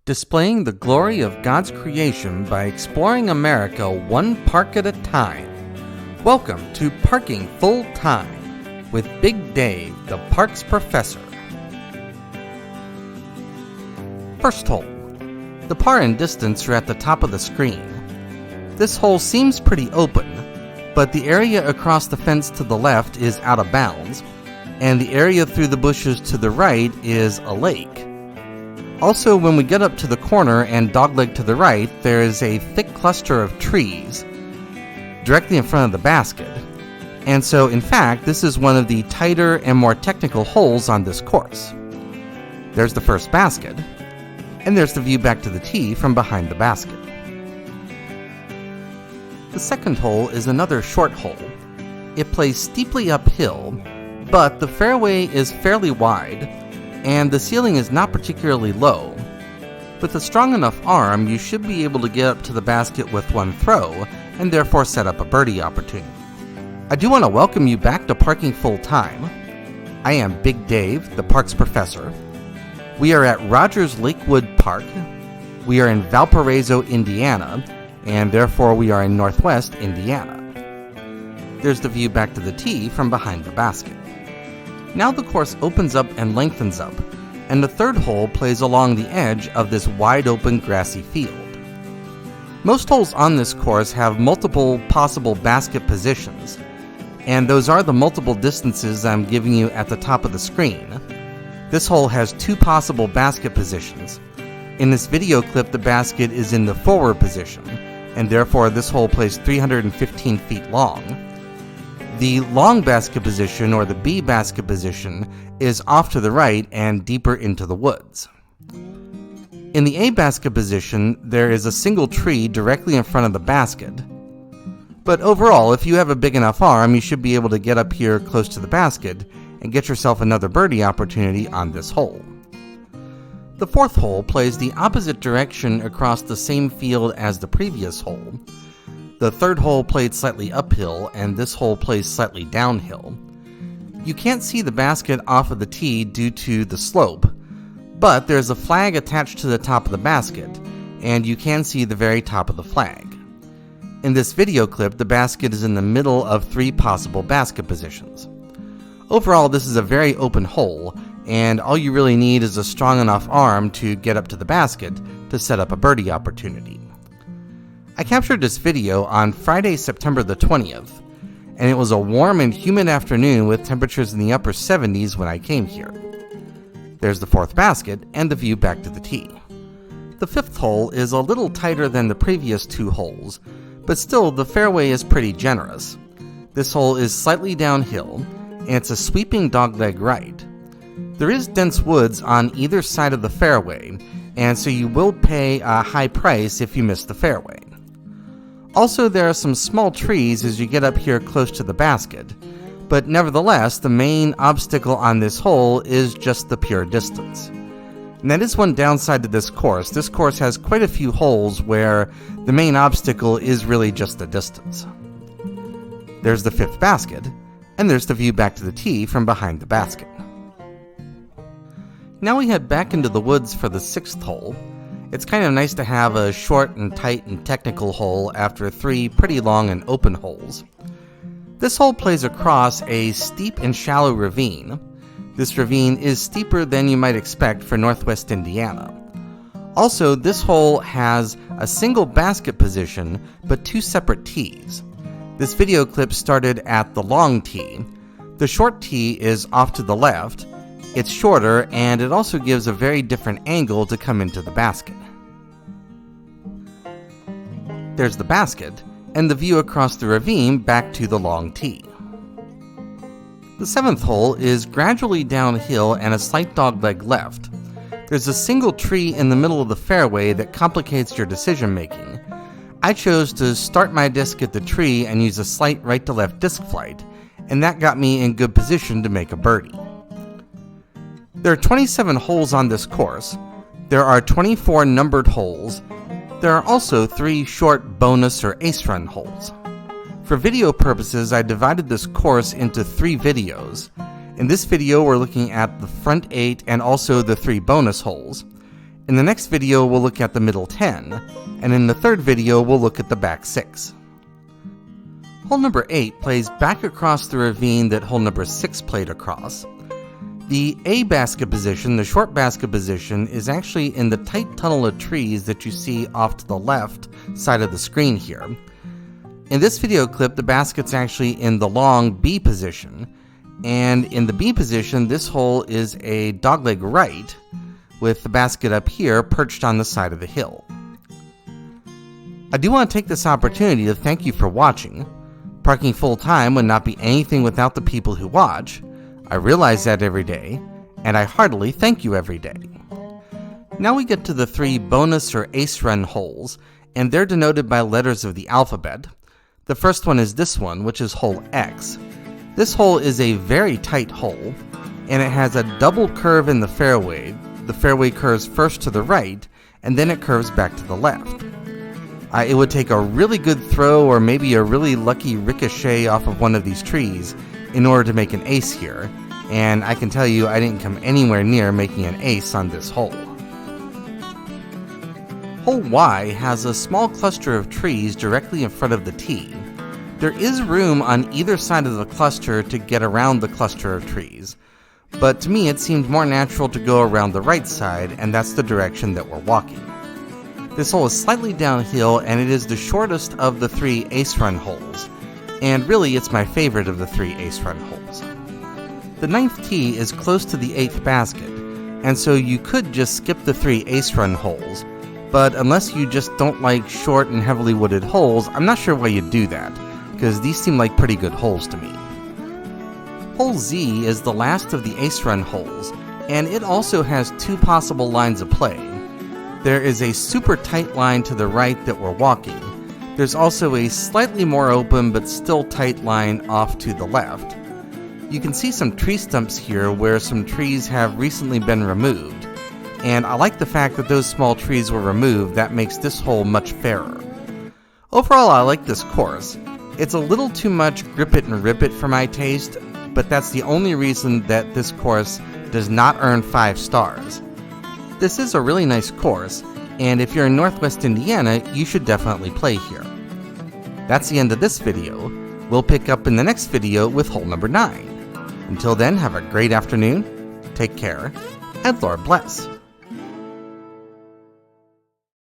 displaying the glory of God's creation by exploring America one park at a time. Welcome to Parking Full Time with Big Dave, the parks professor. First hole. The par and distance are at the top of the screen. This hole seems pretty open, but the area across the fence to the left is out of bounds, and the area through the bushes to the right is a lake. Also, when we get up to the corner and dogleg to the right, there is a thick cluster of trees directly in front of the basket. And so, in fact, this is one of the tighter and more technical holes on this course. There's the first basket, and there's the view back to the tee from behind the basket. The second hole is another short hole. It plays steeply uphill, but the fairway is fairly wide, and the ceiling is not particularly low. With a strong enough arm, you should be able to get up to the basket with one throw, and therefore set up a birdie opportunity. I do want to welcome you back to Parking Full Time. I am Big Dave, the parks professor. We are at Rogers Lakewood Park. We are in Valparaiso, Indiana, and therefore we are in Northwest Indiana. There's the view back to the tee from behind the basket. Now the course opens up and lengthens up, and the third hole plays along the edge of this wide-open grassy field. Most holes on this course have multiple possible basket positions, and those are the multiple distances I'm giving you at the top of the screen. This hole has two possible basket positions. In this video clip, the basket is in the forward position, and therefore this hole plays 315 feet long. The long basket position, or the B basket position, is off to the right and deeper into the woods. In the A basket position, there is a single tree directly in front of the basket. But overall, if you have a big enough arm, you should be able to get up here close to the basket and get yourself another birdie opportunity on this hole. The fourth hole plays the opposite direction across the same field as the previous hole. The third hole played slightly uphill, and this hole plays slightly downhill. You can't see the basket off of the tee due to the slope, but there's a flag attached to the top of the basket, and you can see the very top of the flag. In this video clip, the basket is in the middle of three possible basket positions. Overall, this is a very open hole, and all you really need is a strong enough arm to get up to the basket to set up a birdie opportunity. I captured this video on Friday, September the 20th, and it was a warm and humid afternoon with temperatures in the upper 70s when I came here. There's the fourth basket and the view back to the tee. The fifth hole is a little tighter than the previous two holes, but still the fairway is pretty generous. This hole is slightly downhill, and it's a sweeping dogleg right. There is dense woods on either side of the fairway, and so you will pay a high price if you miss the fairway. Also, there are some small trees as you get up here close to the basket, but nevertheless, the main obstacle on this hole is just the pure distance. And that is one downside to this course. This course has quite a few holes where the main obstacle is really just the distance. There's the fifth basket, and there's the view back to the tee from behind the basket. Now we head back into the woods for the sixth hole. It's kind of nice to have a short and tight and technical hole after three pretty long and open holes. This hole plays across a steep and shallow ravine. This ravine is steeper than you might expect for Northwest Indiana. Also, this hole has a single basket position, but two separate tees. This video clip started at the long tee. The short tee is off to the left. It's shorter, and it also gives a very different angle to come into the basket. There's the basket, and the view across the ravine back to the long tee. The seventh hole is gradually downhill and a slight dogleg left. There's a single tree in the middle of the fairway that complicates your decision making. I chose to start my disc at the tree and use a slight right to left disc flight, and that got me in good position to make a birdie. There are 27 holes on this course. There are 24 numbered holes. There are also 3 short bonus or ace run holes. For video purposes, I divided this course into 3 videos. In this video, we're looking at the front 8 and also the 3 bonus holes. In the next video, we'll look at the middle 10, and in the third video, we'll look at the back 6. Hole number 8 plays back across the ravine that hole number 6 played across. The A basket position, the short basket position, is actually in the tight tunnel of trees that you see off to the left side of the screen here. In this video clip, the basket's actually in the long B position, and in the B position, this hole is a dogleg right, with the basket up here perched on the side of the hill. I do want to take this opportunity to thank you for watching. Parking full-time would not be anything without the people who watch. I realize that every day, and I heartily thank you every day. Now we get to the 3 bonus or ace run holes, and they're denoted by letters of the alphabet. The first one is this one, which is hole X. This hole is a very tight hole, and it has a double curve in the fairway. The fairway curves first to the right, and then it curves back to the left. It would take a really good throw or maybe a really lucky ricochet off of one of these trees in order to make an ace here, and I can tell you I didn't come anywhere near making an ace on this hole. Hole Y has a small cluster of trees directly in front of the tee. There is room on either side of the cluster to get around the cluster of trees, but to me it seemed more natural to go around the right side, and that's the direction that we're walking. This hole is slightly downhill, and it is the shortest of the 3 ace run holes, and really it's my favorite of the 3 ace run holes. The 9th tee is close to the 8th basket, and so you could just skip the 3 ace run holes, but unless you just don't like short and heavily wooded holes, I'm not sure why you'd do that, because these seem like pretty good holes to me. Hole Z is the last of the ace run holes, and it also has 2 possible lines of play. There is a super tight line to the right that we're walking. There's also a slightly more open but still tight line off to the left. You can see some tree stumps here where some trees have recently been removed, and I like the fact that those small trees were removed. That makes this hole much fairer. Overall, I like this course. It's a little too much grip it and rip it for my taste, but that's the only reason that this course does not earn 5 stars. This is a really nice course, and if you're in Northwest Indiana, you should definitely play here. That's the end of this video. We'll pick up in the next video with hole number 9. Until then, have a great afternoon, take care, and Lord bless.